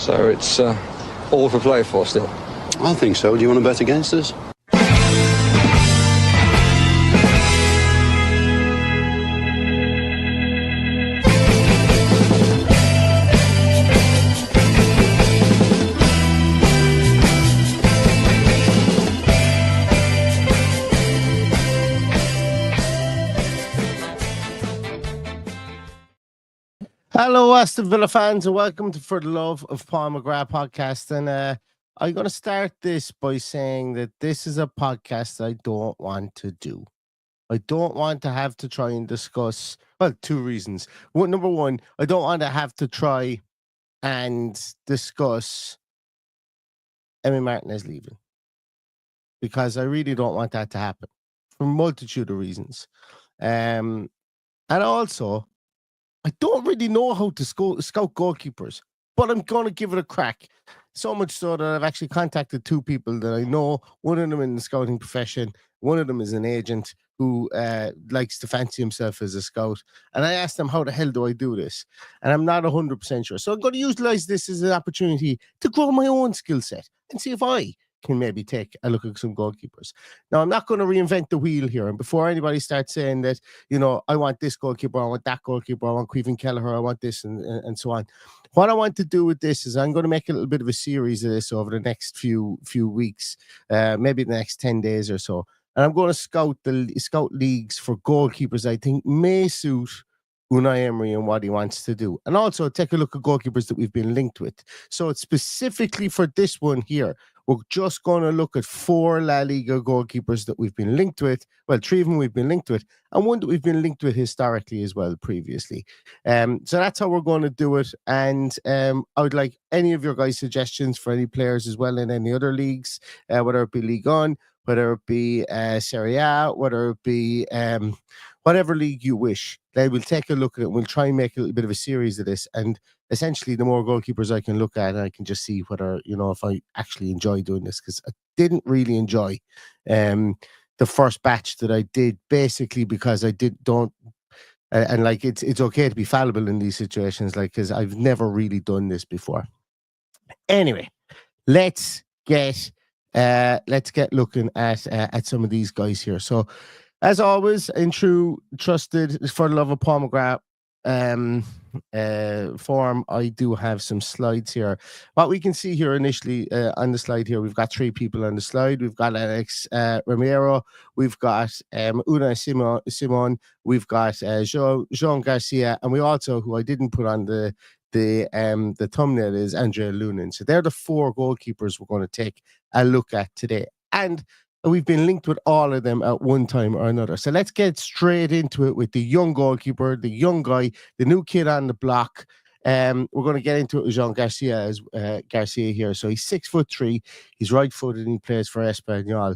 So it's all to play for still. I think so. Do you want to bet against us? Hello, Aston Villa fans, and welcome to For the Love of Paul McGrath podcast. And I'm going to start this by saying that this is a podcast I don't want to do. I don't want to have to try and discuss, well, two reasons. Number one, I don't want to have to try and discuss Emi Martinez leaving, because I really don't want that to happen for a multitude of reasons. And also, I don't really know how to scout goalkeepers, but I'm going to give it a crack. So much so that I've actually contacted two people that I know, one of them in the scouting profession, one of them is an agent who likes to fancy himself as a scout. And I asked them, how the hell do I do this? And I'm not 100% sure. So I'm going to utilize this as an opportunity to grow my own skill set and see if I can maybe take a look at some goalkeepers. Now, I'm not going to reinvent the wheel here. And before anybody starts saying that, you know, I want this goalkeeper, I want that goalkeeper, I want Queven Kelleher, I want this, and so on. What I want to do with this is I'm going to make a little bit of a series of this over the next few weeks, maybe the next 10 days or so. And I'm going to scout leagues for goalkeepers I think may suit Unai Emery and what he wants to do. And also take a look at goalkeepers that we've been linked with. So it's specifically for this one here, we're just going to look at 4 La Liga goalkeepers that we've been linked with. Well, 3 of them we've been linked with, and one that we've been linked with historically as well previously. So that's how we're going to do it. And I would like any of your guys' suggestions for any players as well in any other leagues, whether it be Ligue 1, whether it be Serie A, whether it be whatever league you wish. Then we'll take a look at it. We'll try and make a little bit of a series of this. And essentially, the more goalkeepers I can look at, I can just see whether, you know, if I actually enjoy doing this. Because I didn't really enjoy the first batch that I did, basically because I don't. And like, it's okay to be fallible in these situations, like, because I've never really done this before. Anyway, let's get looking at some of these guys here. So, as always, in true trusted For the Love of Paul McGrath form, I do have some slides here. What we can see here initially on the slide here, we've got 3 people on the slide. We've got Alex Remiero, we've got Unai Simon, we've got Joan Garcia, and we also, who I didn't put on the thumbnail, is Andriy Lunin. So they're the 4 goalkeepers we're going to take a look at today. And we've been linked with all of them at one time or another. So let's get straight into it with the young goalkeeper, the young guy, the new kid on the block. We're going to get into it with Jean Garcia here. So he's 6'3". He's right-footed and he plays for Espanyol.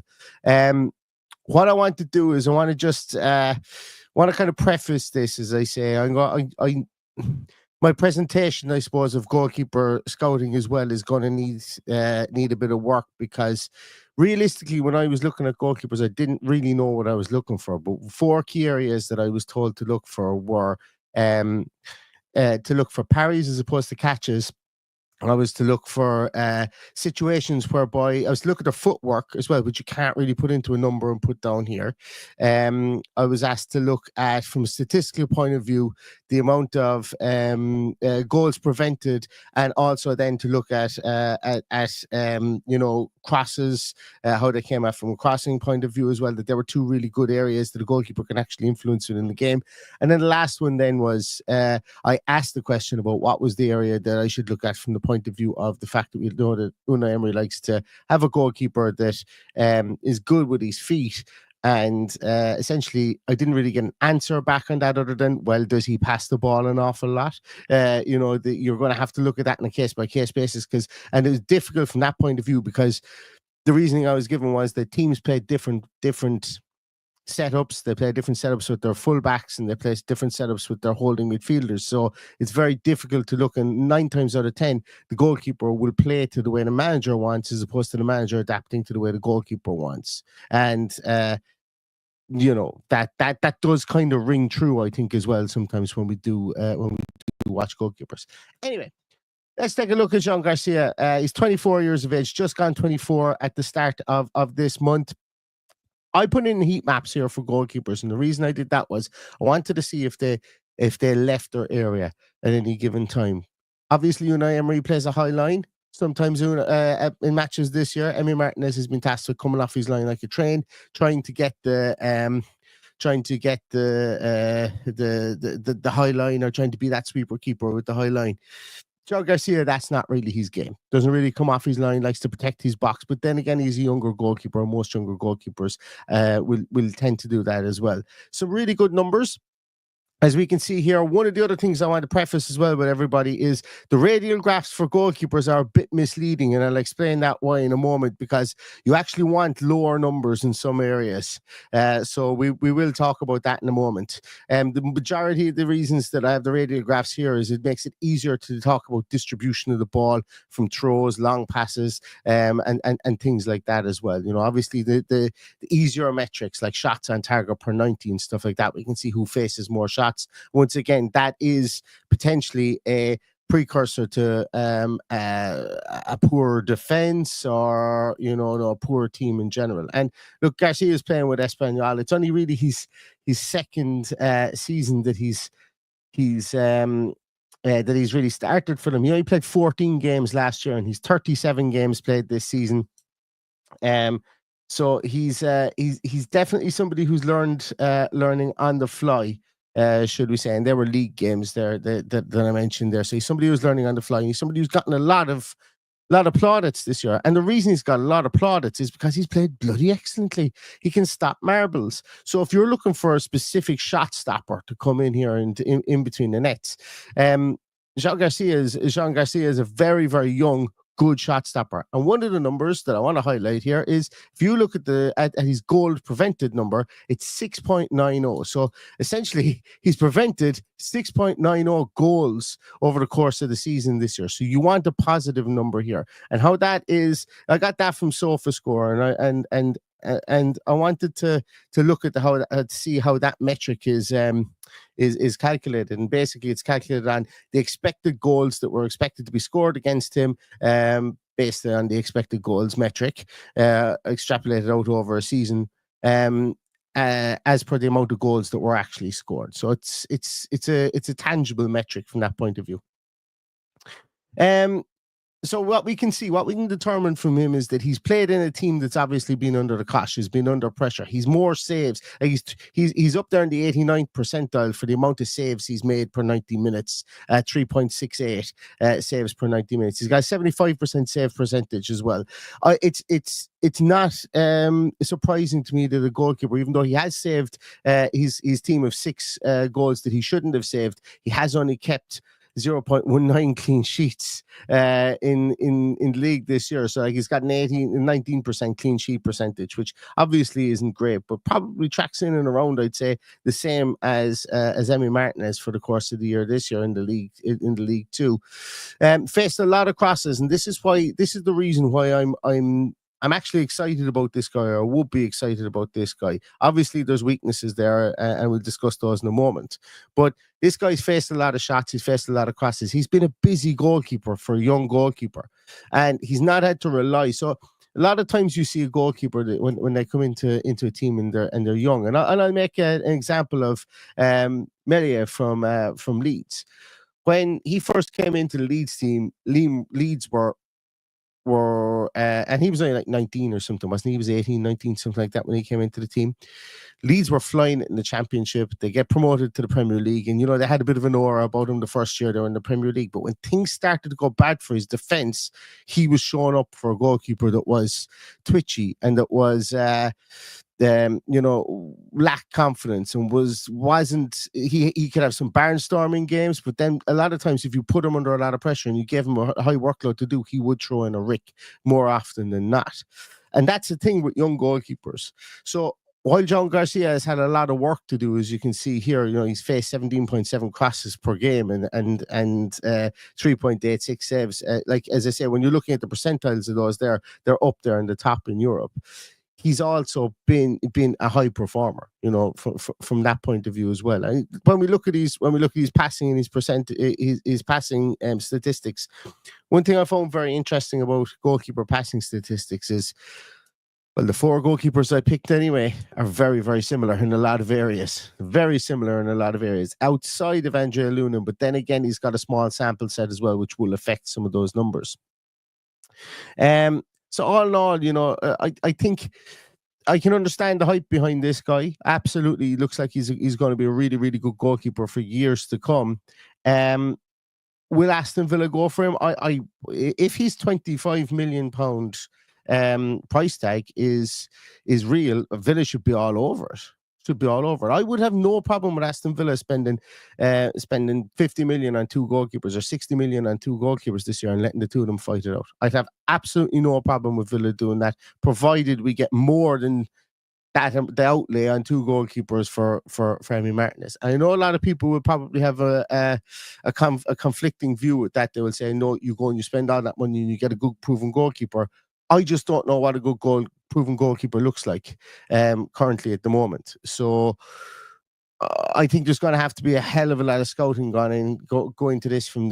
What I want to do is I want to just want to kind of preface this, as I say. My presentation, I suppose, of goalkeeper scouting as well is going to need a bit of work, because realistically, when I was looking at goalkeepers, I didn't really know what I was looking for. But 4 key areas that I was told to look for were to look for parries as opposed to catches. I was to look for situations whereby I was to look at their footwork as well, which you can't really put into a number and put down here. I was asked to look at, from a statistical point of view, the amount of goals prevented, and also then to look at you know, crosses, how they came out from a crossing point of view as well, that there were 2 really good areas that a goalkeeper can actually influence within the game. And then the last one then was I asked the question about what was the area that I should look at from the point of view of the fact that we know that Unai Emery likes to have a goalkeeper that is good with his feet. And essentially, I didn't really get an answer back on that, other than, well, does he pass the ball an awful lot? You know, you're going to have to look at that on a case-by-case basis, and it was difficult from that point of view, because the reasoning I was given was that teams played different setups. They play different setups with their fullbacks, and they play different setups with their holding midfielders. So it's very difficult to look, and 9 times out of 10, the goalkeeper will play to the way the manager wants, as opposed to the manager adapting to the way the goalkeeper wants. And you know, that does kind of ring true, I think, as well, sometimes when we do watch goalkeepers. Anyway, Let's take a look at Joan Garcia. He's 24 years of age, just gone 24 at the start of this month. I put in heat maps here for goalkeepers, and the reason I did that was I wanted to see if they left their area at any given time. Obviously, Unai Emery plays a high line. Sometimes in matches this year, Emi Martinez has been tasked with coming off his line like a train, trying to get the high line, or trying to be that sweeper keeper with the high line. Joe Garcia, that's not really his game. Doesn't really come off his line, likes to protect his box. But then again, he's a younger goalkeeper. Most younger goalkeepers will tend to do that as well. Some really good numbers. As we can see here, one of the other things I want to preface as well with everybody is the radial graphs for goalkeepers are a bit misleading, and I'll explain that why in a moment, because you actually want lower numbers in some areas. So we will talk about that in a moment. The majority of the reasons that I have the radial graphs here is it makes it easier to talk about distribution of the ball from throws, long passes, and things like that as well. You know, obviously the easier metrics like shots on target per 90 and stuff like that, we can see who faces more shots. Once again, that is potentially a precursor to a poor defense, or a poor team in general. And look, Garcia is playing with Espanyol. It's only really his second season that he's really started for them. He played 14 games last year, and he's 37 games played this season. So he's definitely somebody who's learning on the fly. Should we say, and there were league games there that I mentioned there. So he's somebody who's learning on the fly. He's somebody who's gotten a lot of plaudits this year. And the reason he's got a lot of plaudits is because he's played bloody excellently. He can stop marbles. So if you're looking for a specific shot stopper to come in here and in between the nets, Joan Garcia is a very, very young, good shot stopper. And one of the numbers that I want to highlight here is if you look at his goal prevented number, it's 6.90. So essentially he's prevented 6.90 goals over the course of the season this year. So you want a positive number here. And how that is, I got that from SofaScore, and I wanted to look at to see how that metric is calculated. And basically it's calculated on the expected goals that were expected to be scored against him, based on the expected goals metric, extrapolated out over a season, as per the amount of goals that were actually scored. So it's a tangible metric from that point of view. So what we can determine from him is that he's played in a team that's obviously been under the cosh, has been under pressure. He's more saves. He's up there in the 89th percentile for the amount of saves he's made per 90 minutes, 3.68 saves per 90 minutes. He's got 75% save percentage as well. It's not surprising to me that a goalkeeper, even though he has saved his team of 6 goals that he shouldn't have saved, he has only kept 0.19 clean sheets in the league this year. So he's got an 19% clean sheet percentage, which obviously isn't great, but probably tracks in and around, I'd say, the same as Emi Martinez for the course of the year this year in the league too. Faced a lot of crosses, and this is the reason why I'm actually excited about this guy, or would be excited about this guy. Obviously, there's weaknesses there, and we'll discuss those in a moment. But this guy's faced a lot of shots. He's faced a lot of crosses. He's been a busy goalkeeper for a young goalkeeper, and he's not had to rely. So a lot of times you see a goalkeeper that when they come into a team and they're young. And I'll make an example of Melia from Leeds. When he first came into the Leeds team, Leeds were and he was only like 19 or something, wasn't he? He was 18, 19, something like that when he came into the team. Leeds were flying in the Championship. They get promoted to the Premier League, and they had a bit of an aura about him the first year they were in the Premier League. But when things started to go bad for his defense, he was showing up for a goalkeeper that was twitchy and that was lacked confidence, and he could have some barnstorming games, but then a lot of times if you put him under a lot of pressure and you gave him a high workload to do, he would throw in a rick more often than not. And that's the thing with young goalkeepers. So while Joan Garcia has had a lot of work to do, as you can see here, he's faced 17.7 crosses per game and 3.86 saves. Like as I say, when you're looking at the percentiles of those, they're up there in the top in Europe. he's also been a high performer, you know, from that point of view as well. And when we look at his passing and his passing statistics, one thing I found very interesting about goalkeeper passing statistics is, well, the 4 goalkeepers I picked anyway are very, very similar in a lot of areas. Very similar in a lot of areas outside of Andriy Lunin. But then again, he's got a small sample set as well, which will affect some of those numbers. So all in all, you know, I think I can understand the hype behind this guy. Absolutely, he looks like he's going to be a really, really good goalkeeper for years to come. Will Aston Villa go for him? If he's £25 million price tag is real, Villa should be all over it. I would have no problem with Aston Villa spending 50 million on 2 goalkeepers or 60 million on 2 goalkeepers this year and letting the 2 of them fight it out. I'd have absolutely no problem with Villa doing that, provided we get more than that, the outlay on 2 goalkeepers for Emi Martinez. I know a lot of people will probably have a conflicting view with that. They will say, no, you go and you spend all that money and you get a good proven goalkeeper. I just don't know what a good proven goalkeeper looks like currently at the moment. So I think there's going to have to be a hell of a lot of scouting go into this from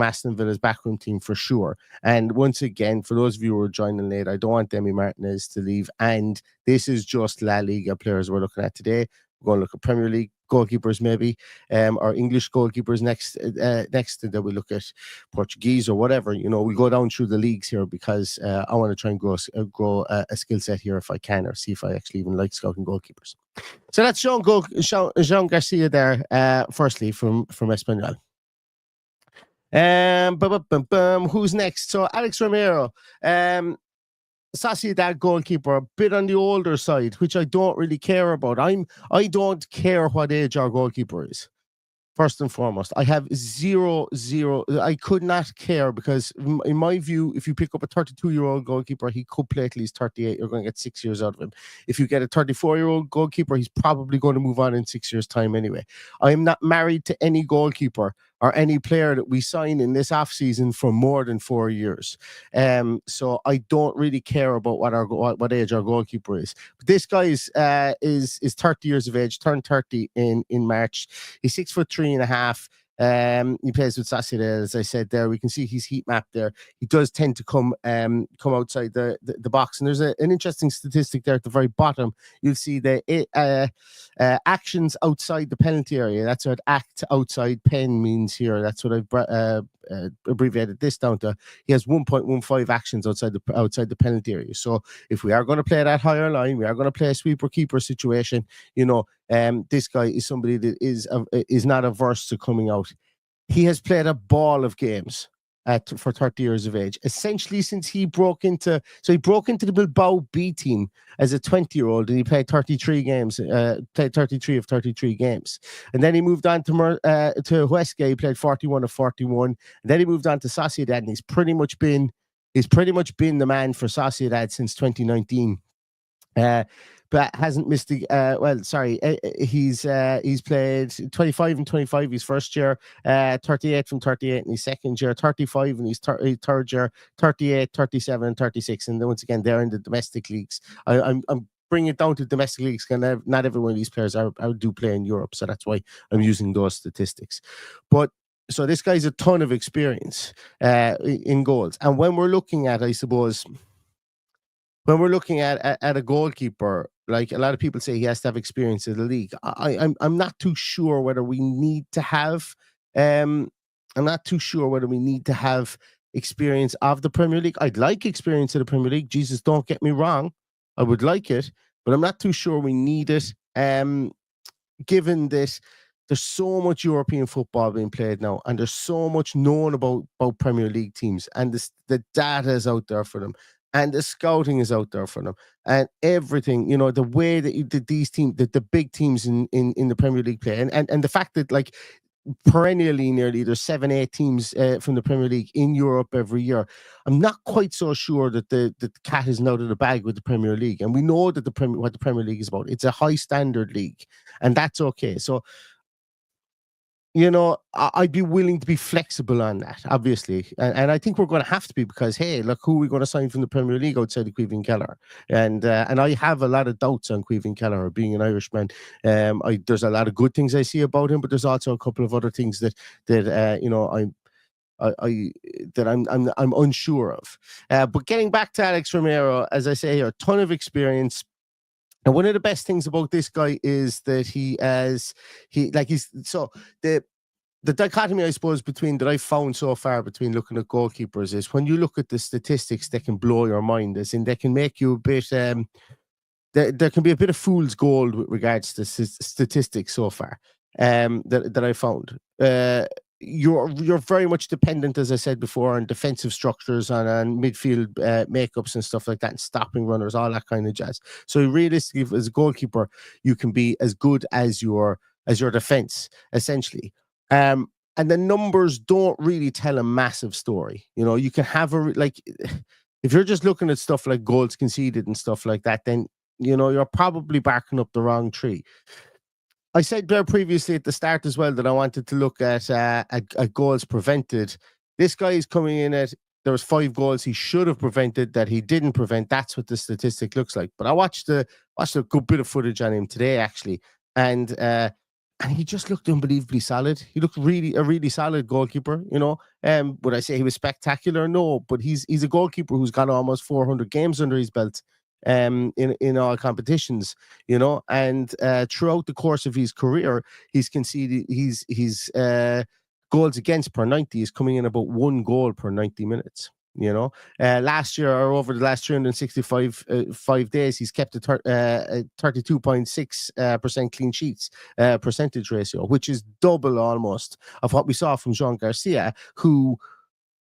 Aston Villa's backroom team for sure. And once again, for those of you who are joining late, I don't want Emi Martinez to leave. And this is just La Liga players we're looking at today. We're going to look at Premier League goalkeepers maybe, or English goalkeepers next, and then we look at Portuguese or whatever. You know, we go down through the leagues here because I want to try and grow a skill set here if I can, or see if I actually even like scouting goalkeepers. So that's Joan Garcia there, firstly from Espanyol. Who's next? So Alex Remiero, Sociedad goalkeeper, a bit on the older side, which I don't really care about. I don't care what age our goalkeeper is. First and foremost, I have zero. I could not care, because in my view, if you pick up a 32-year-old goalkeeper, he could play at least 38. You're going to get 6 years out of him. If you get a 34-year-old goalkeeper, he's probably going to move on in 6 years' time anyway. I am not married to any goalkeeper or any player that we sign in this offseason for more than 4 years. So I don't really care about what age our goalkeeper is. But this guy is 30 years of age, turned 30 in March. He's 6'3.5". He plays with Sociedad, as I said there. We can see his heat map there. He does tend to come outside the box. And there's an interesting statistic there at the very bottom. You'll see the actions outside the penalty area. That's what act outside pen means here. That's what I've abbreviated this down to. He has 1.15 actions outside the penalty area. So if we are going to play that higher line, we are going to play a sweeper keeper situation, you know, this guy is somebody that is not averse to coming out. He has played a ball of games for 30 years of age, essentially since he broke into the Bilbao B team as a 20-year-old, and he played 33 games, played 33 of 33 games. And then he moved on to Huesca. He played 41 of 41. And then he moved on to Sociedad, and he's pretty much been the man for Sociedad since 2019. But hasn't missed the he's played 25 and 25 his first year, 38 from 38 in his second year, 35 in his third year, 38, 37 and 36. And then once again, they're in the domestic leagues. I'm bringing it down to domestic leagues, because not every one of these players do play in Europe, so that's why I'm using those statistics. But so this guy's a ton of experience in goals. And when we're looking at, I suppose, at a goalkeeper, like a lot of people say he has to have experience in the league. I'm not too sure whether we need to have experience of the Premier League. I'd like experience of the Premier League. Jesus, don't get me wrong. I would like it, but I'm not too sure we need it. Given this, there's so much European football being played now, and there's so much known about Premier League teams, and the data is out there for them, and the scouting is out there for them, and everything, you know, the way that these teams, the big teams in the Premier League play, and the fact that, like, perennially nearly there's 7-8 teams from the Premier League in Europe every year. I'm not quite so sure that the cat is out of the bag with the Premier League, and we know that what the Premier League is about. It's a high standard league, and that's okay. So I'd be willing to be flexible on that, obviously. And I think we're going to have to be because, hey, look, who are we going to sign from the Premier League outside of Caoimhín Kelleher? And I have a lot of doubts on Caoimhín Kelleher being an Irishman. There's a lot of good things I see about him, but there's also a couple of other things that I'm unsure of. But getting back to Alex Remiro, as I say here, a ton of experience. And one of the best things about this guy is that the dichotomy, I suppose, that I found so far between looking at goalkeepers is when you look at the statistics, they can blow your mind, as in they can make you a bit. There can be a bit of fool's gold with regards to statistics so far. That I found. You're very much dependent, as I said before, on defensive structures, on midfield makeups and stuff like that, and stopping runners, all that kind of jazz. So realistically, as a goalkeeper, you can be as good as your defense, essentially. And the numbers don't really tell a massive story. You can have if you're just looking at stuff like goals conceded and stuff like that, then you're probably barking up the wrong tree. I said there previously at the start as well that I wanted to look at goals prevented. This guy is coming in at, there was 5 goals he should have prevented that he didn't prevent. That's what the statistic looks like. But I watched a good bit of footage on him today, actually, and he just looked unbelievably solid. He looked a really solid goalkeeper. Would I say he was spectacular? No, but he's a goalkeeper who's got almost 400 games under his belt. In all competitions, and throughout the course of his career, he's conceded his goals against per 90 is coming in about 1 goal per 90 minutes. Last year, or over the last 365 days, he's kept a 32.6% clean sheets percentage ratio, which is double almost of what we saw from Joan Garcia, who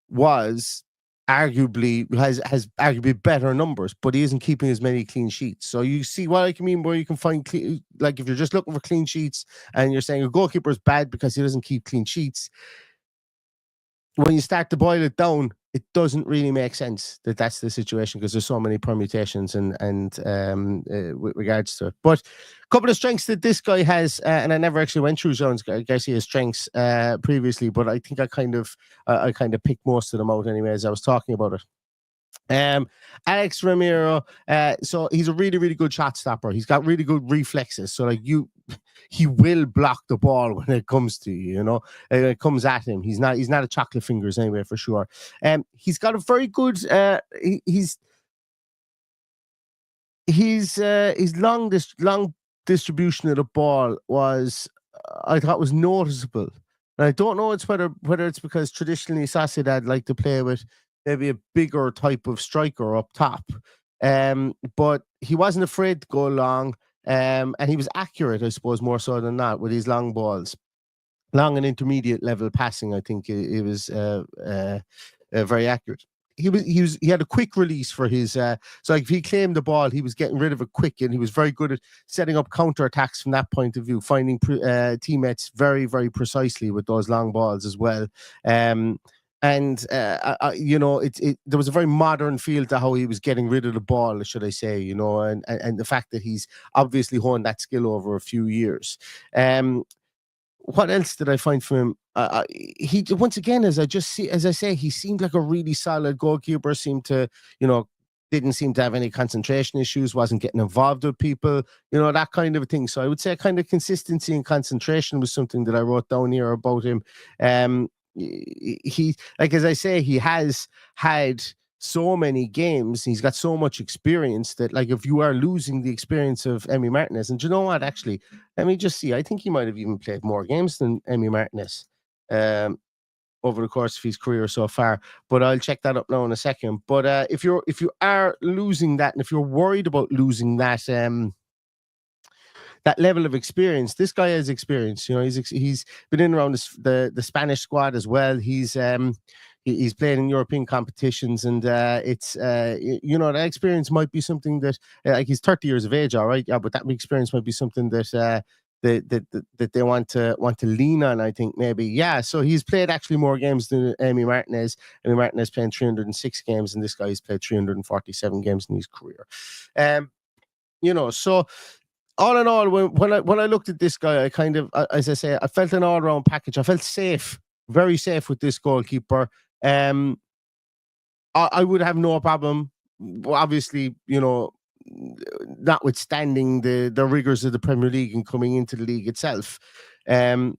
was arguably has arguably better numbers, but he isn't keeping as many clean sheets. So you see what I mean, where you can find if you're just looking for clean sheets and you're saying a goalkeeper is bad because he doesn't keep clean sheets, when you start to boil it down, it doesn't really make sense that that's the situation, because there's so many permutations and with regards to it. But a couple of strengths that this guy has, and I never actually went through Joan Garcia's strengths previously, but I think I kind of picked most of them out anyway as I was talking about it. Alex Remiero, so he's a really, really good shot stopper. He's got really good reflexes. So he will block the ball when it comes to you, it comes at him. He's not a chocolate fingers anyway, for sure. He's got a very good his long distribution of the ball was, I thought, was noticeable. And I don't know whether it's because traditionally Sociedad like to play with maybe a bigger type of striker up top. But he wasn't afraid to go long. And he was accurate, I suppose, more so than that, with his long balls. Long and intermediate level passing, I think it was very accurate. He had a quick release for his so if he claimed the ball, he was getting rid of it quick, and he was very good at setting up counter attacks from that point of view, finding teammates very, very precisely with those long balls as well. There was a very modern feel to how he was getting rid of the ball, should I say, and the fact that he's obviously honed that skill over a few years. What else did I find from him? He, once again, as I say, he seemed like a really solid goalkeeper. Didn't seem to have any concentration issues. Wasn't getting involved with people, that kind of a thing. So I would say kind of consistency and concentration was something that I wrote down here about him. He, as I say, he has had so many games, he's got so much experience that, if you are losing the experience of Emi Martinez, and you know what, actually, let me just see, I think he might have even played more games than Emi Martinez over the course of his career so far, but I'll check that up now in a second. But if you are losing that, and if you're worried about losing that that level of experience, this guy has experience. He's been in around the Spanish squad as well. He's played in European competitions, and it's that experience might be something that he's 30 years of age, all right, yeah, but that experience might be something that that they want to lean on, I think, maybe. Yeah, so he's played actually more games than Emi Martinez. Emi Martinez playing 306 games, and this guy's played 347 games in his career. So all in all, when I looked at this guy, I kind of, as I say, I felt an all round package. I felt safe, very safe with this goalkeeper. I would have no problem. Obviously, notwithstanding the rigors of the Premier League and coming into the league itself. Don't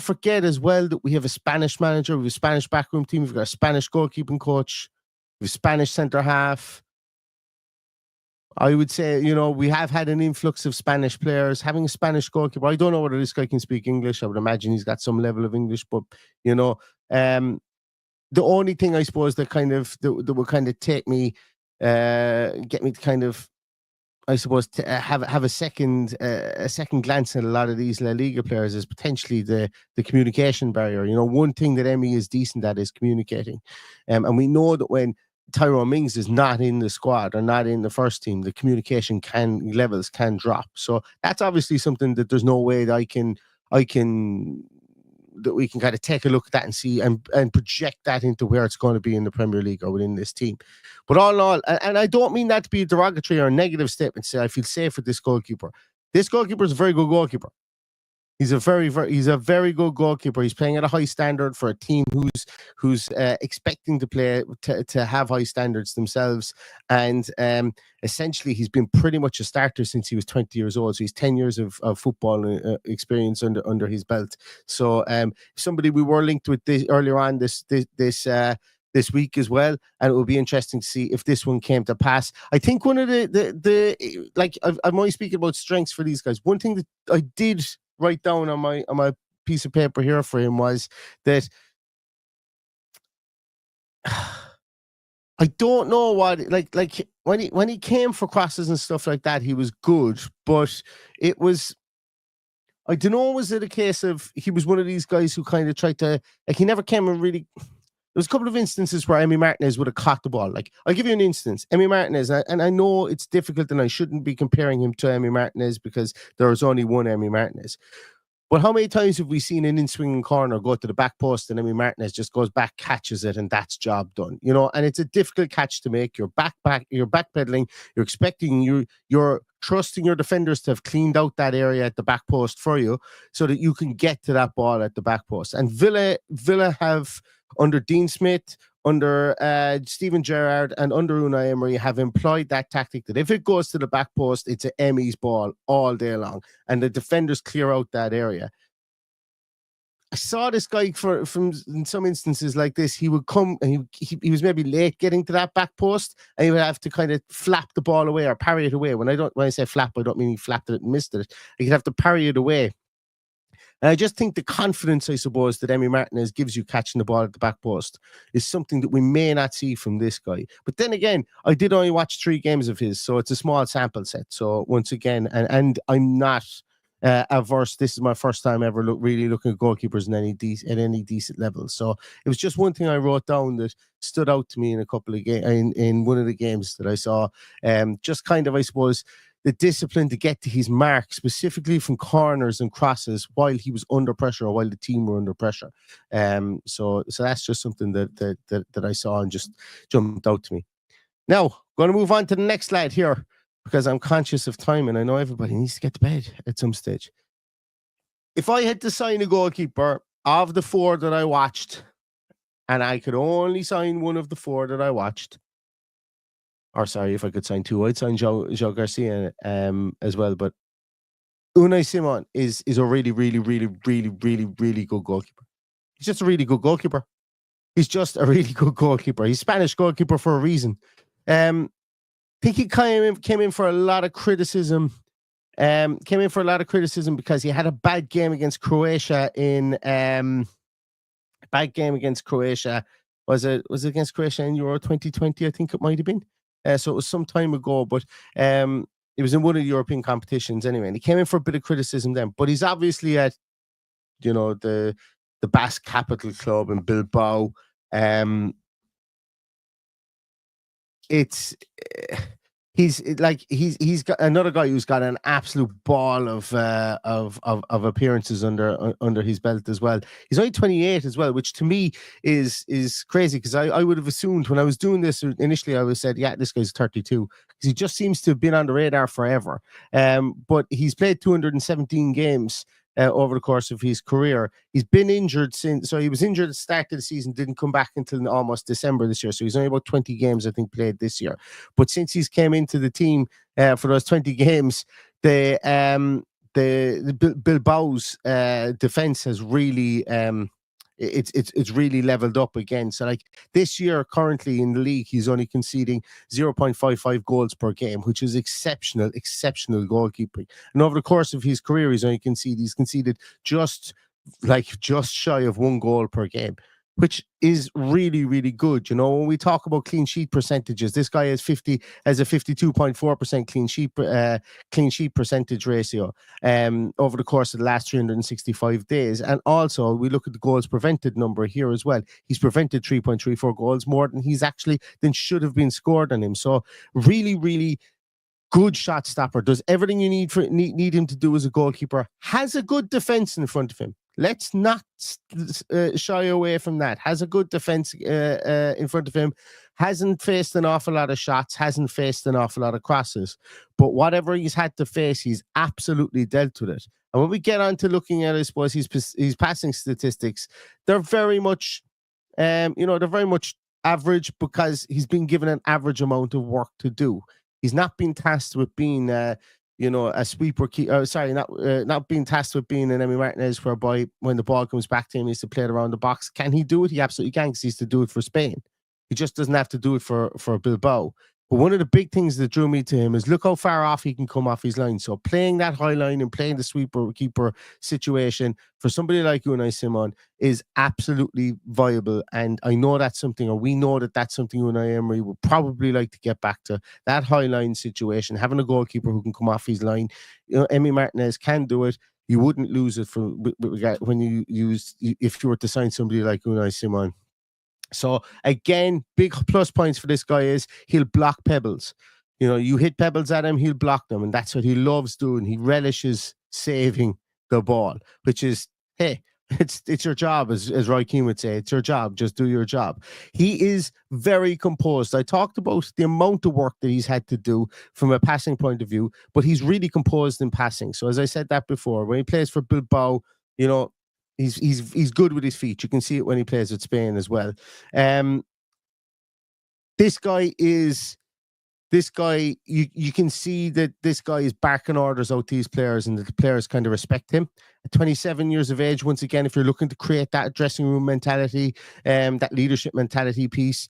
forget as well that we have a Spanish manager, we have a Spanish backroom team, we've got a Spanish goalkeeping coach, we have a Spanish centre half. I would say, we have had an influx of Spanish players. Having a Spanish goalkeeper, I don't know whether this guy can speak English. I would imagine he's got some level of English, but the only thing I suppose that would kind of take me, get me to kind of, I suppose, to have a second glance at a lot of these La Liga players is potentially the communication barrier. One thing that Emi is decent at is communicating, and we know that when Tyrone Mings is not in the squad or not in the first team, the communication levels can drop. So that's obviously something that there's no way that that we can kind of take a look at that and see and project that into where it's going to be in the Premier League or within this team. But all in all, and I don't mean that to be a derogatory or a negative statement, say I feel safe with this goalkeeper. This goalkeeper is a very good goalkeeper. He's a very good goalkeeper. He's playing at a high standard for a team who's expecting to play to have high standards themselves. And essentially, he's been pretty much a starter since he was 20 years old. So he's 10 years of football experience under his belt. So somebody we were linked with this earlier on this week as well, and it will be interesting to see if this one came to pass. I think one of the like I'm only speaking about strengths for these guys. One thing that I did write down on my piece of paper here for him was that I don't know what like when he came for crosses and stuff like that, he was good, but it was, I don't know, was it a case of he was one of these guys who kind of tried to, like, he never came and really. There was a couple of instances where Emi Martinez would have caught the ball. Like, I'll give you an instance. Emi Martinez, and I know it's difficult and I shouldn't be comparing him to Emi Martinez because there is only one Emi Martinez. But how many times have we seen an in-swinging corner go to the back post and Emi Martinez just goes back, catches it, and that's job done? And it's a difficult catch to make. You're backpedaling. You're expecting you're trusting your defenders to have cleaned out that area at the back post for you so that you can get to that ball at the back post. And Villa have, under Dean Smith, under Steven Gerrard, and under Unai Emery, have employed that tactic that if it goes to the back post, it's an Emi's ball all day long, and the defenders clear out that area. I saw this guy from in some instances like this. He would come and he was maybe late getting to that back post, and he would have to kind of flap the ball away or parry it away. When I say flap, I don't mean he flapped it and missed it. He'd have to parry it away. And I just think the confidence, I suppose, that Emi Martinez gives you catching the ball at the back post is something that we may not see from this guy. But then again, I did only watch 3 games of his, so it's a small sample set. So once again, and I'm not averse. This is my first time ever really looking at goalkeepers at any decent level. So it was just one thing I wrote down that stood out to me in a couple of in one of the games that I saw. Just kind of, I suppose, the discipline to get to his mark, specifically from corners and crosses, while he was under pressure or while the team were under pressure. So that's just something that I saw and just jumped out to me. Now, going to move on to the next slide here because I'm conscious of time and I know everybody needs to get to bed at some stage. If I had to sign a goalkeeper of the 4 that I watched, and I could only sign one of the 4 that I watched, or sorry, if I could sign 2, I'd sign Joan Garcia as well. But Unai Simon is a really, really, really, really, really, really good goalkeeper. He's just a really good goalkeeper. He's Spanish goalkeeper for a reason. I think he came in for a lot of criticism. Because he had a bad game against Croatia Was it against Croatia in Euro 2020? I think it might have been. So it was some time ago, but it was in one of the European competitions anyway. And he came in for a bit of criticism then. But he's obviously at, the Basque Capital Club in Bilbao. he's got another guy who's got an absolute ball of appearances under his belt as well. He's only 28 as well, which to me is crazy, because I would have assumed when I was doing this initially, I was said, yeah, this guy's 32, because he just seems to have been on the radar forever. But he's played 217 games over the course of his career. He's been injured since, so he was injured at the start of the season, didn't come back until almost December this year. So he's only about 20 games, I think, played this year. But since he's came into the team for those 20 games, the Bilbao's defense has really it's really leveled up again. So like this year, currently in the league, he's only conceding 0.55 goals per game, which is exceptional goalkeeping. And over the course of his career, he's conceded just shy of 1 goal per game, which is really, really good. You know, when we talk about clean sheet percentages, this guy has a 52.4% clean sheet percentage ratio over the course of the last 365 days. And also, we look at the goals prevented number here as well. He's prevented 3.34 goals, more than should have been scored on him. So really, really good shot stopper. Does everything you need him to do as a goalkeeper. Has a good defense in front of him. Let's not shy away from that. Has a good defense in front of him. Hasn't faced an awful lot of shots. Hasn't faced an awful lot of crosses. But whatever he's had to face, he's absolutely dealt with it. And when we get on to looking at, I suppose, his passing statistics, they're very much, they're very much average, because he's been given an average amount of work to do. He's not been tasked with being a sweeper. Not being tasked with being an Emi Martinez, whereby when the ball comes back to him, he's to play it around the box. Can he do it? He absolutely can, because he's to do it for Spain. He just doesn't have to do it for Bilbao. But one of the big things that drew me to him is look how far off he can come off his line. So playing that high line and playing the sweeper keeper situation for somebody like Unai Simon is absolutely viable. And I know that's something, or we know that that's something Unai Emery would probably like to get back to, that high line situation, having a goalkeeper who can come off his line. You know, Emi Martinez can do it. You wouldn't lose it if you were to sign somebody like Unai Simon. So again, big plus points for this guy is he'll block pebbles. You know, you hit pebbles at him, he'll block them, and that's what he loves doing. He relishes saving the ball, which is, hey, it's your job, as Roy Keane would say. It's your job. Just do your job. He is very composed. I talked about the amount of work that he's had to do from a passing point of view, but he's really composed in passing. So as I said that before, when he plays for Bilbao, you know, he's good with his feet. You can see it when he plays with Spain as well. This guy, you can see that this guy is barking orders out to these players, and the players kind of respect him. At 27 years of age, once again, if you're looking to create that dressing room mentality, that leadership mentality piece,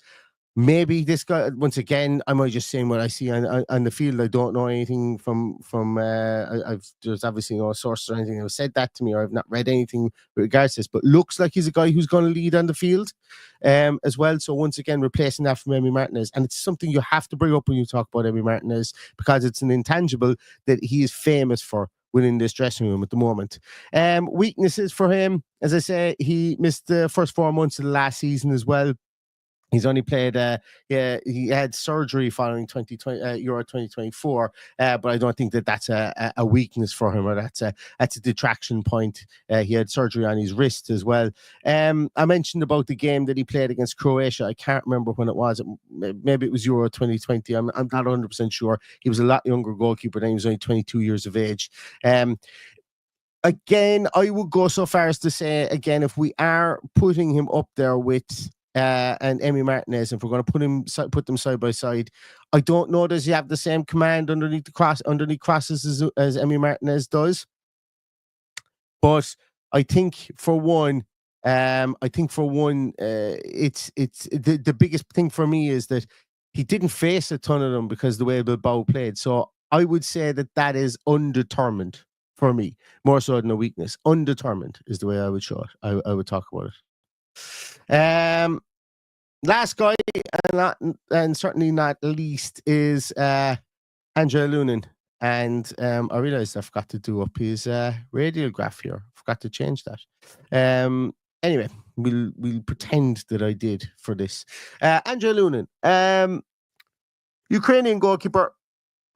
maybe this guy, once again, I might just saying what I see on the field. I don't know anything from there's obviously no source or anything that said that to me, or I've not read anything with regards to this, but looks like he's a guy who's going to lead on the field as well. So once again, replacing that from Emi Martinez. And it's something you have to bring up when you talk about Emi Martinez, because it's an intangible that he is famous for within this dressing room at the moment. Weaknesses for him, as I say, he missed the first 4 months of the last season as well. He's only played, he had surgery following Euro 2024, but I don't think that that's a weakness for him, or that's a detraction point. He had surgery on his wrist as well. I mentioned about the game that he played against Croatia. I can't remember when it was. Maybe it was Euro 2020. I'm not 100% sure. He was a lot younger goalkeeper then. He was only 22 years of age. Again, I would go so far as to say, again, if we are putting him up there with and Emi Martinez, if we're going to put them side by side, I don't know, does he have the same command underneath crosses as Emi Martinez does? But I think for one, it's the biggest thing for me is that he didn't face a ton of them because the way Bilbao played. So I would say that is undetermined for me, more so than a weakness. Undetermined is the way I would show it. I would talk about it. Last guy, and certainly not least, is Andriy Lunin. And I realized I forgot to do up his radial graph here. Forgot to change that. Anyway, we'll pretend that I did for this. Andriy Lunin, Ukrainian goalkeeper.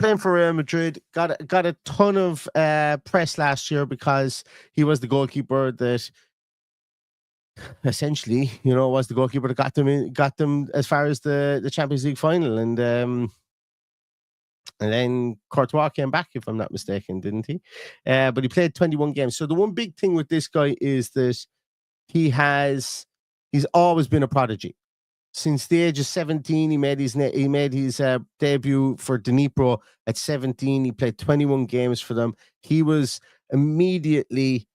playing for Real Madrid, got a ton of press last year because he was the goalkeeper that essentially, was the goalkeeper that got them as far as the Champions League final, and then Courtois came back, if I'm not mistaken, didn't he? But he played 21 games. So the one big thing with this guy is that he's always been a prodigy. Since the age of 17, he made his debut for Dnipro at 17. He played 21 games for them. He was immediately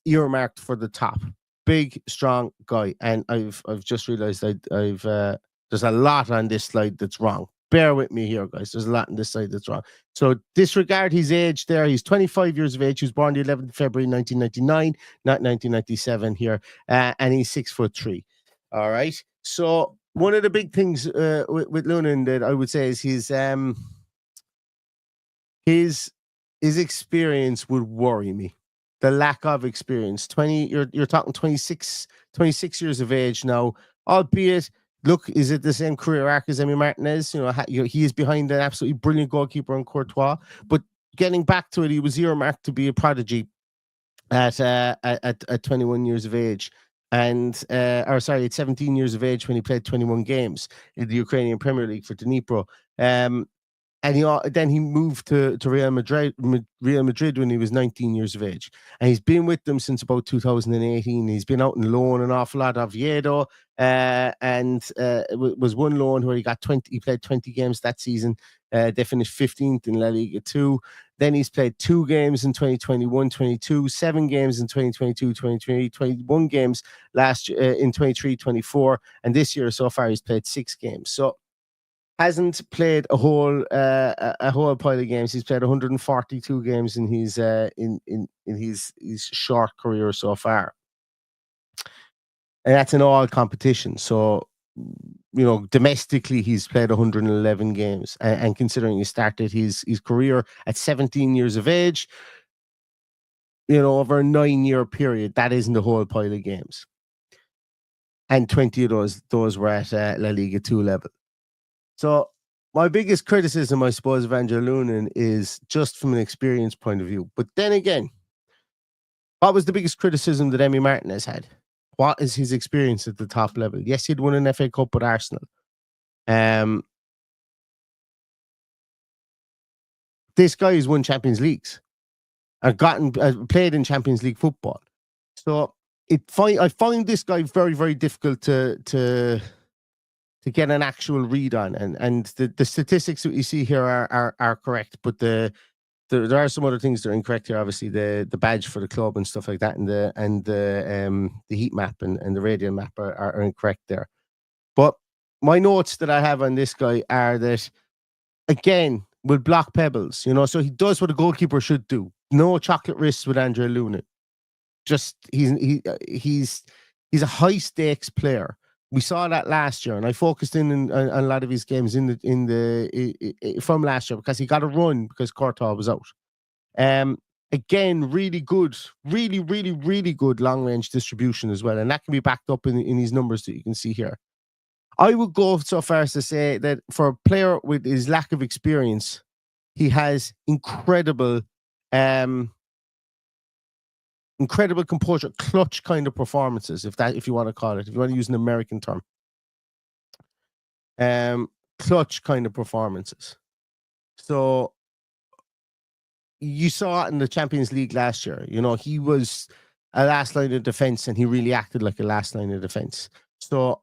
earmarked for the top. Big, strong guy. And I've just realized there's a lot on this slide that's wrong. Bear with me here, guys. There's a lot on this side that's wrong. So disregard his age there. He's 25 years of age. He was born the 11th of February 1999, not 1997 here. And he's 6'3". All right. So one of the big things with Lunin that I would say is his experience would worry me. The lack of experience. You're talking 26 years of age now, albeit. Look, is it the same career arc as Emi Martinez? He is behind an absolutely brilliant goalkeeper in Courtois. But getting back to it, he was earmarked to be a prodigy at 21 years of age, at 17 years of age when he played 21 games in the Ukrainian Premier League for Dnipro. And then he moved to Real Madrid when he was 19 years of age. And he's been with them since about 2018. He's been out on loan an awful lot of Oviedo, and was one loan where he played 20 games that season. They finished 15th in La Liga 2. Then he's played 2 games in 2021-22, 7 games in 2022-23, 21 games last year in 23-24. And this year so far he's played 6 games. So hasn't played a whole pile of games. He's played 142 games in his short career so far, and that's in all competitions. So, domestically he's played 111 games, and considering he started his career at 17 years of age, over a 9-year period, that isn't a whole pile of games, and 20 of those were at La Liga 2 level. So my biggest criticism, I suppose, of Andriy Lunin is just from an experience point of view. But then again, what was the biggest criticism that Emi Martinez had? What is his experience at the top level? Yes, he'd won an FA Cup with Arsenal. This guy has won Champions Leagues and played in Champions League football. So I find this guy very, very difficult to get an actual read on, and the statistics that you see here are correct, but there are some other things that are incorrect here. Obviously, the badge for the club and stuff like that, and the heat map and the radial map are incorrect there. But my notes that I have on this guy are that, again, will block pebbles. So he does what a goalkeeper should do. No chocolate wrists with Andriy Lunin. Just he's a high stakes player. We saw that last year, and I focused in on a lot of his games from last year because he got a run because Courtois was out. Again, really good, really, really, really good long range distribution as well, and that can be backed up in his numbers that you can see here. I would go so far as to say that for a player with his lack of experience, he has incredible composure, clutch kind of performances, if you want to call it, if you want to use an American term. Clutch kind of performances. So you saw it in the Champions League last year. He was a last line of defense, and he really acted like a last line of defense. So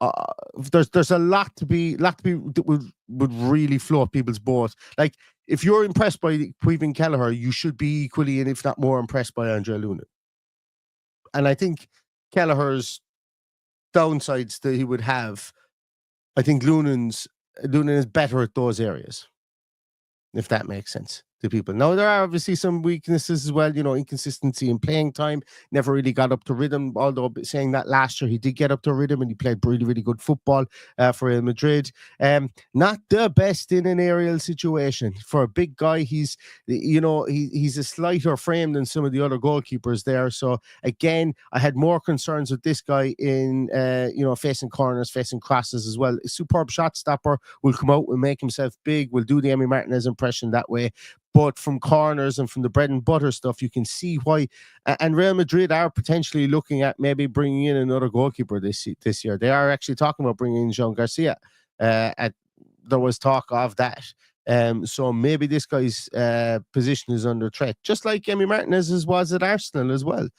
there's a lot to be that would really float people's boat. Like, if you're impressed by Caoimhín Kelleher, you should be equally, and if not more, impressed by Andriy Lunin. And I think Kelleher's downsides that he would have, I think Lunin is better at those areas, if that makes sense. to people. Now, there are obviously some weaknesses as well, inconsistency in playing time, never really got up to rhythm, although saying that last year he did get up to rhythm and he played really, really good football for Real Madrid. Not the best in an aerial situation. For a big guy, he's a slighter frame than some of the other goalkeepers there. So again, I had more concerns with this guy in, facing corners, facing crosses as well. A superb shot stopper, will come out, will make himself big, will do the Emi Martinez impression that way. But from corners and from the bread and butter stuff, you can see why. And Real Madrid are potentially looking at maybe bringing in another goalkeeper this year. They are actually talking about bringing in Joan Garcia. There was talk of that. So maybe this guy's position is under threat, just like Emi Martinez's was at Arsenal as well.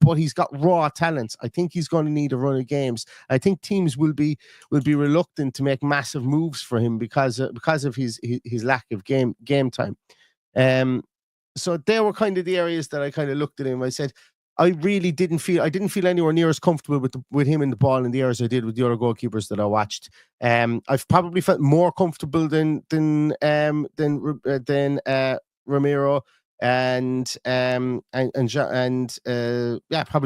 But he's got raw talents. I think he's going to need a run of games. I think teams will be reluctant to make massive moves for him because of his lack of game time. So they were kind of the areas that I kind of looked at him. I said, I really didn't feel anywhere near as comfortable with him in the ball in the air as I did with the other goalkeepers that I watched. I've probably felt more comfortable than Remiero and probably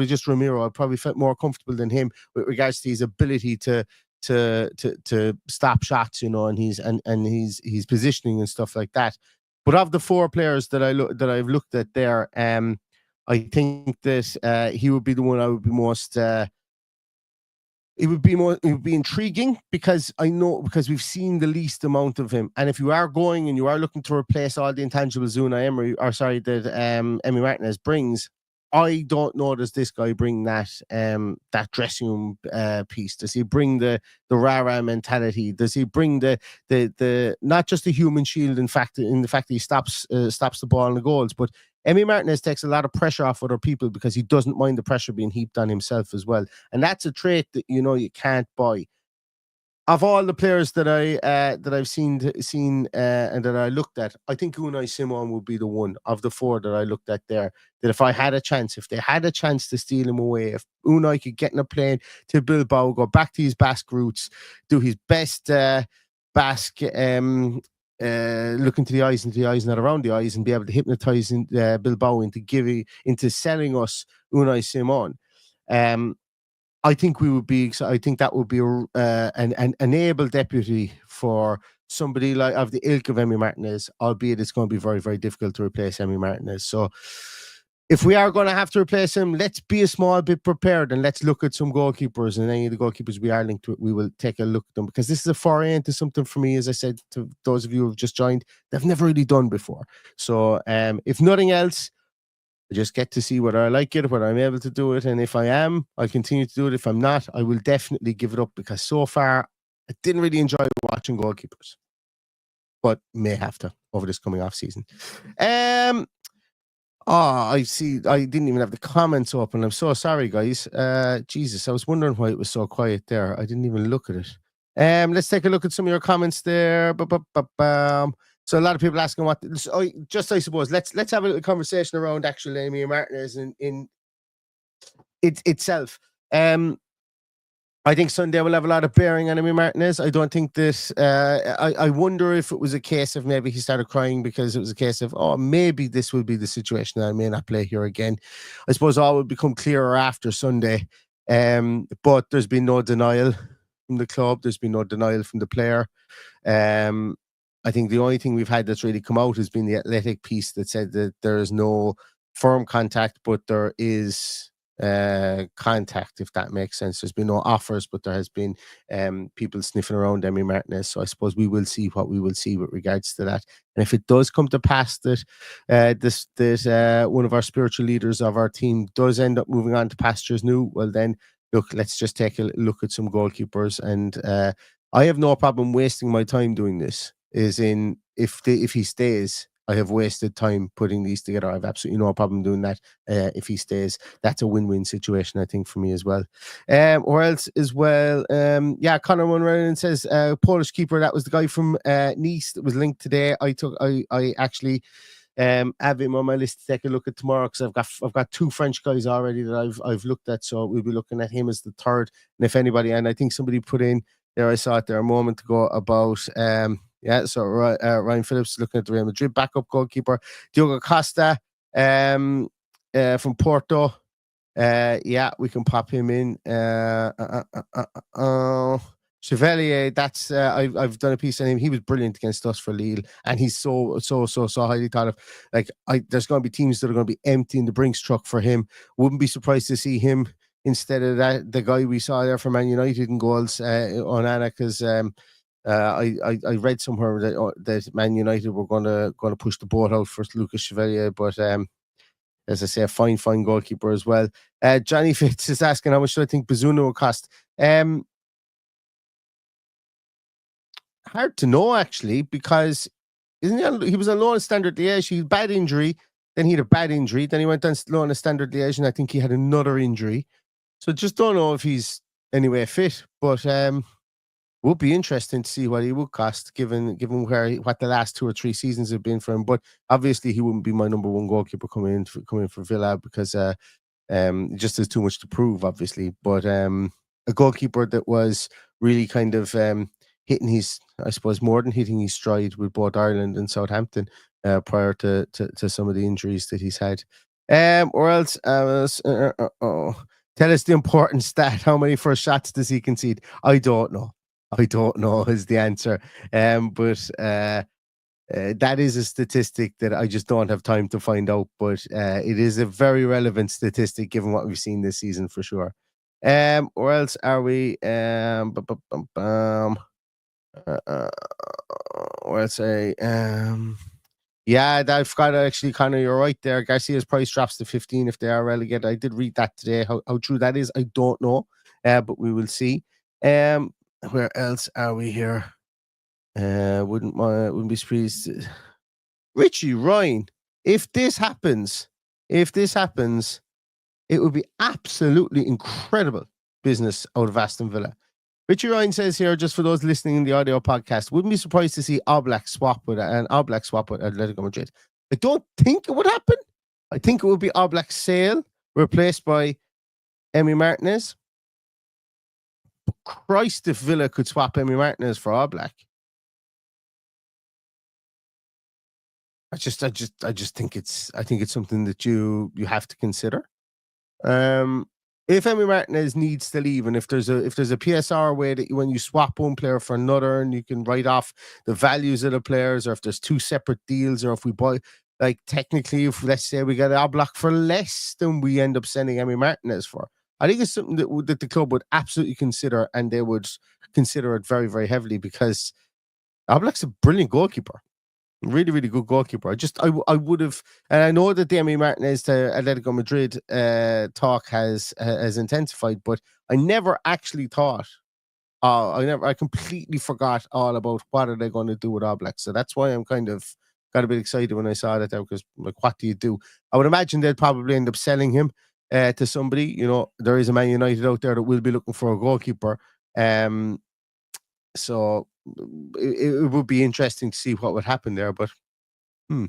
just Remiro. I probably felt more comfortable than him with regards to his ability to stop shots, and his positioning and stuff like that. But of the four players that I've looked at there, I think that he would be the one I would be most. It would be intriguing because we've seen the least amount of him. And if you are going and you are looking to replace all the intangibles that Emi Martinez brings, I don't know, does this guy bring that dressing room piece? Does he bring the rah-rah mentality? Does he bring the not just the human shield in the fact that he stops the ball and the goals, but Emi Martinez takes a lot of pressure off other people because he doesn't mind the pressure being heaped on himself as well. And that's a trait that you can't buy. Of all the players that I've seen and that I looked at, I think Unai Simon would be the one of the four that I looked at there. That if they had a chance to steal him away, if Unai could get in a plane to Bilbao, go back to his Basque roots, do his best Basque, look into the eyes, not around the eyes, and be able to hypnotize Bilbao into selling us Unai Simon. I think that would be an able deputy for somebody like of the ilk of Emi Martinez, albeit it's going to be very, very difficult to replace Emi Martinez. So if we are going to have to replace him, let's be a small bit prepared and let's look at some goalkeepers, and any of the goalkeepers we are linked to it, we will take a look at them, because this is a foray into something for me, as I said to those of you who have just joined, they've never really done before. So if nothing else, I just get to see whether I like it, whether I'm able to do it. And if I am, I'll continue to do it. If I'm not, I will definitely give it up, because so far I didn't really enjoy watching goalkeepers, but may have to over this coming off season. I see. I didn't even have the comments open. I'm so sorry, guys. Jesus, I was wondering why it was so quiet there. I didn't even look at it. Let's take a look at some of your comments there. So a lot of people asking what. I suppose let's have a little conversation around actually Emi Martinez in itself. I think Sunday will have a lot of bearing on Emi Martinez. I don't think this. I wonder if it was a case of maybe he started crying because it was a case of, maybe this will be the situation that I may not play here again. I suppose all will become clearer after Sunday. But there's been no denial from the club. There's been no denial from the player. I think the only thing we've had that's really come out has been the Athletic piece that said that there is no firm contact, but there is contact, if that makes sense. There's been no offers, but there has been people sniffing around Emi Martinez. So I suppose we will see what we will see with regards to that. And if it does come to pass that one of our spiritual leaders of our team does end up moving on to pastures new, well then, look, let's just take a look at some goalkeepers. And I have no problem wasting my time doing this. Is in if he stays, I have wasted time putting these together. I have absolutely no problem doing that. If he stays, that's a win-win situation, I think, for me as well. Or else as well, Conor Munro says Polish keeper. That was the guy from Nice that was linked today. I actually have him on my list to take a look at tomorrow, because I've got two French guys already that I've looked at. So we'll be looking at him as the third. And if anybody, and I think somebody put in there, I saw it there a moment ago about Yeah, so Ryan Phillips looking at the Real Madrid backup goalkeeper. Diogo Costa from Porto. Yeah, we can pop him in. Chevalier, that's I've done a piece on him. He was brilliant against us for Lille, and he's so highly thought of. Like, there's going to be teams that are going to be emptying the Brinks truck for him. Wouldn't be surprised to see him instead of the guy we saw there for Man United in goals, Onana, because I read somewhere that Man United were going to push the boat out for Lucas Chevalier, but as I say, a fine goalkeeper as well. Johnny Fitz is asking how much do I think Bazunu will cost. Hard to know, actually, because he was on loan at Standard Liège. He had a bad injury, then he had a bad injury, then he went on loan at Standard Liège, and I think he had another injury. So just don't know if he's anyway fit, but would be interesting to see what he would cost, given what the last 2 or 3 seasons have been for him. But obviously, he wouldn't be my number one goalkeeper coming in for Villa, because just has too much to prove, obviously. But a goalkeeper that was really kind of hitting his, I suppose, more than hitting his stride with both Ireland and Southampton prior to some of the injuries that he's had. Or else, tell us the important stat. How many first shots does he concede? I don't know is the answer. But that is a statistic that I just don't have time to find out. But it is a very relevant statistic given what we've seen this season for sure. Or else are we? Or else yeah, I've got actually, Connor, you're right there. Garcia's price drops to 15 if they are relegated. I did read that today. How true that is, I don't know, but we will see. Where else are we here? Wouldn't be surprised. Richie Ryan, if this happens, it would be absolutely incredible business out of Aston Villa. Richie Ryan says here, just for those listening in the audio podcast, wouldn't be surprised to see Oblak swap with Atletico Madrid. I don't think it would happen. I think it would be Oblak's sale replaced by Emi Martinez. But Christ, if Villa could swap Emi Martinez for Oblak. I just think it's something that you have to consider. If Emi Martinez needs to leave, and if there's a PSR way that when you swap one player for another and you can write off the values of the players, or if there's 2 separate deals, or if we buy, like, technically, if let's say we get Oblak for less than we end up sending Emi Martinez for, I think it's something that the club would absolutely consider, and they would consider it very, very heavily, because Oblak's a brilliant goalkeeper. Really, really good goalkeeper. I would have, and I know that the Emi Martinez to Atletico Madrid talk has intensified, but I never actually thought. I completely forgot all about what are they going to do with Oblak. So that's why I'm kind of got a bit excited when I saw that, because, like, what do you do? I would imagine they'd probably end up selling him to somebody. You know, there is a Man United out there that will be looking for a goalkeeper. So it would be interesting to see what would happen there. But Little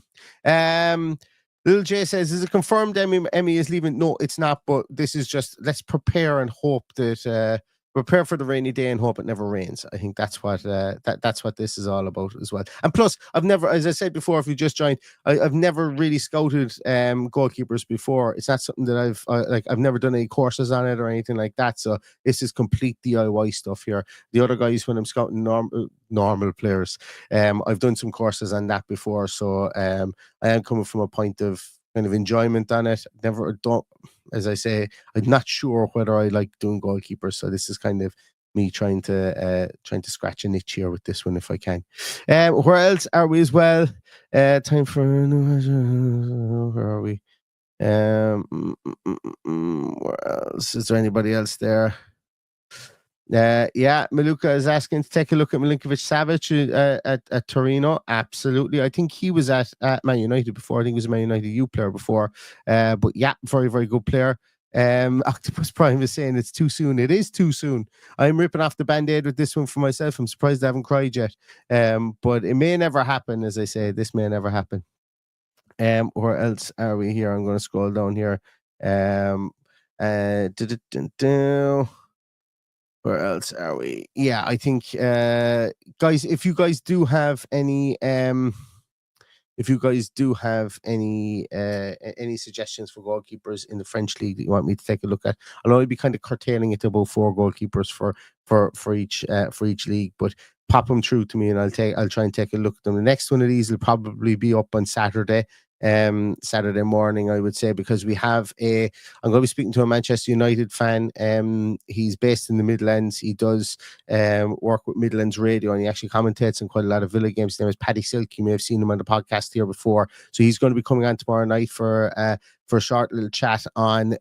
J says, is it confirmed Emi is leaving? No, it's not, but this is just, let's prepare and hope that prepare for the rainy day and hope it never rains. I think that's what that's what this is all about as well. And plus, I've never, as I said before, if you just joined, I've never really scouted goalkeepers before. It's not something that I've never done any courses on it or anything like that. So this is complete DIY stuff here. The other guys, when I'm scouting normal players, I've done some courses on that before. So I am coming from a point of kind of enjoyment on it. As I say, I'm not sure whether I like doing goalkeepers, so this is kind of me trying to scratch a niche here with this one if I can. Where else are we as well? Time for, where are we? Where else? Is there anybody else there? Yeah, Maluka is asking to take a look at Milinkovic-Savic at Torino. Absolutely. I think he was at Man United before. I think he was a Man United U player before. But yeah, very, very good player. Octopus Prime is saying it's too soon. It is too soon. I'm ripping off the band-aid with this one for myself. I'm surprised I haven't cried yet. But it may never happen, as I say. This may never happen. Where else are we here? I'm going to scroll down here. Where else are we? Yeah, I think, guys, if you guys do have any any suggestions for goalkeepers in the French league that you want me to take a look at, I'll only be kind of curtailing it to about 4 goalkeepers for each league, but pop them through to me and I'll try and take a look at them. The next one of these will probably be up on Saturday morning, I would say, because I'm going to be speaking to a Manchester United fan. He's based in the Midlands. He does work with Midlands Radio, and he actually commentates on quite a lot of Villa games. His name is Paddy Silk. You may have seen him on the podcast here before. So he's going to be coming on tomorrow night for a short little chat on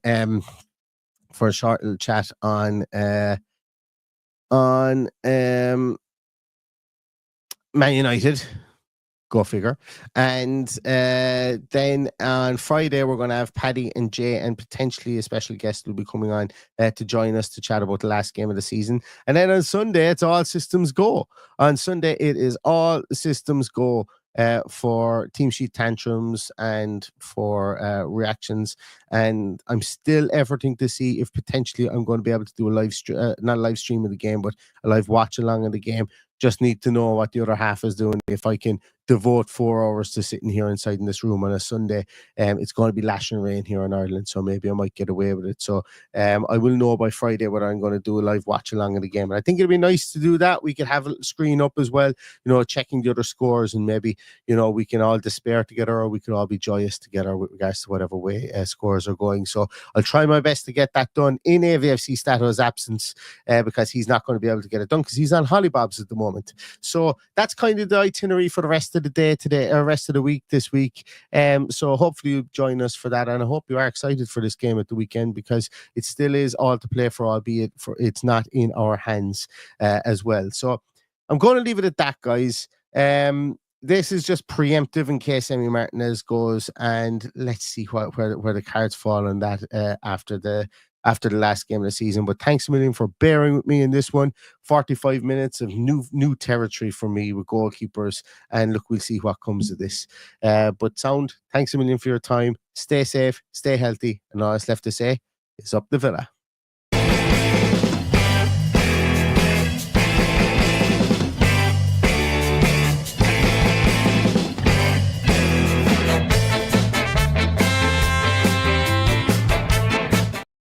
Man United. Go figure. And then on Friday, we're going to have Paddy and Jay, and potentially a special guest will be coming on to join us to chat about the last game of the season. And then on Sunday, it's all systems go. On Sunday, it is all systems go for team sheet tantrums and for reactions. And I'm still efforting to see if potentially I'm going to be able to do not a live stream of the game, but a live watch along of the game. Just need to know what the other half is doing. If I can devote 4 hours to sitting here inside in this room on a Sunday, it's going to be lashing rain here in Ireland, so maybe I might get away with it. So I will know by Friday whether I'm going to do a live watch along of the game. And I think it'd be nice to do that. We could have a little screen up as well, checking the other scores, and maybe, we can all despair together, or we could all be joyous together with regards to whatever way scores are going. So I'll try my best to get that done in AVFC Stato's absence, because he's not going to be able to get it done because he's on hollybobs at the moment. So that's kind of the itinerary for the rest of the day today, or rest of the week this week. So hopefully you'll join us for that, and I hope you are excited for this game at the weekend, because it still is all to play for, albeit it's not in our hands as well. So I'm going to leave it at that, guys. This is just preemptive in case Emi Martinez goes, and let's see where the cards fall on that after the last game of the season. But thanks a million for bearing with me in this one. 45 minutes of new territory for me with goalkeepers, and look, we'll see what comes of this. But Sound, thanks a million for your time. Stay safe, stay healthy, and all that's left to say is up the Villa.